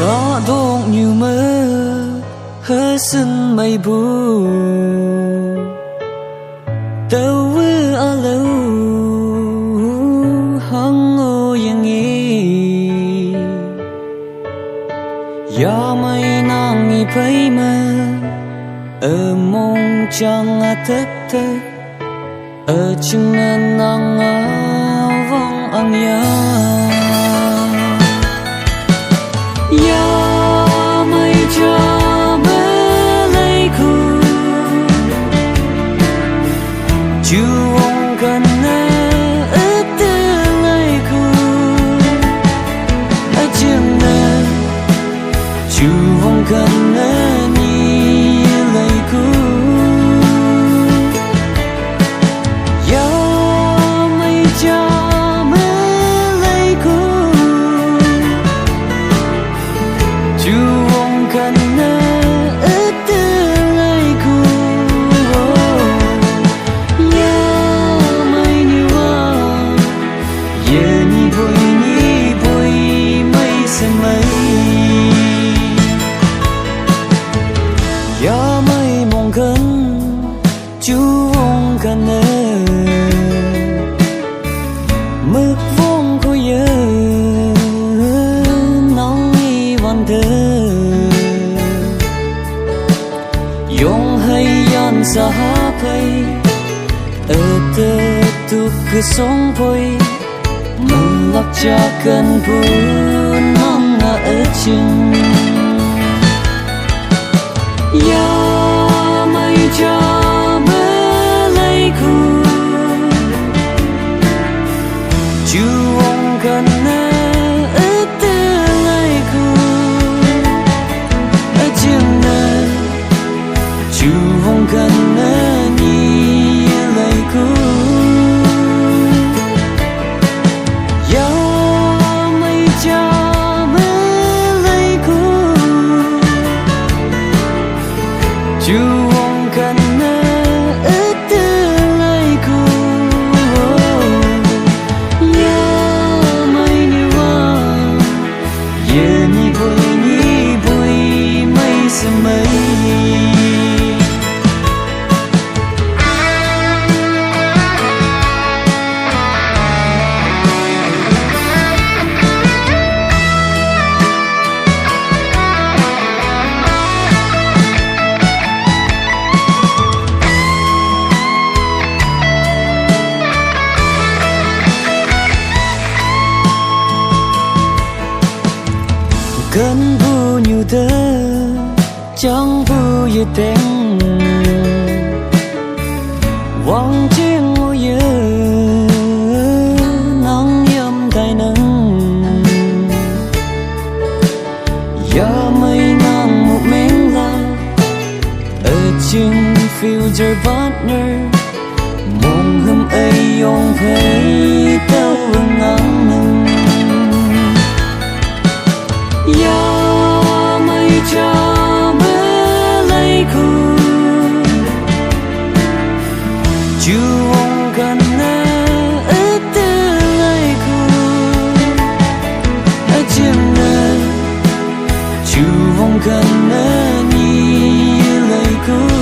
có đông nhiều mơ hơi xin mây bu tao với ở lâu hăng ngô yang nghi ya mây nàng nghi bay mơ ở mong chẳng à thất thất ở chừng nàng ngao vang ang ya ya mây cha mơ lấy khu chú ông cần ở tương lai khu ở chừng nào chú ông cần ni lấy khu ya mây cha ya mây mong gần chú ông cần mức vong có nhớ nắng y văn thơ yong hay yan sa hay ở tơ tu cứ sống vui mừng lắc cha cần buồn nắng ở chừng ya mây cha mơ lấy khu chú ông cần ở tương lai khu ở chừng nào chú ông cần ni lấy khu ya mây cha chú ông cần ở tương lai khu ya mây như hoa giờ ni vui mây sẽ mây gần bu nhiều thơ chẳng bu như tiếng vang trên ngôi nhớ nắng yếm tay nắng ya mây nắng một miếng la ở chừng future partner mong hâm ấy yong thấy tao vương nắng nâng ya mây cha mơ lấy khu chú ông cần ở tương lai khu ở chừng nào chú ông cần ni lấy khu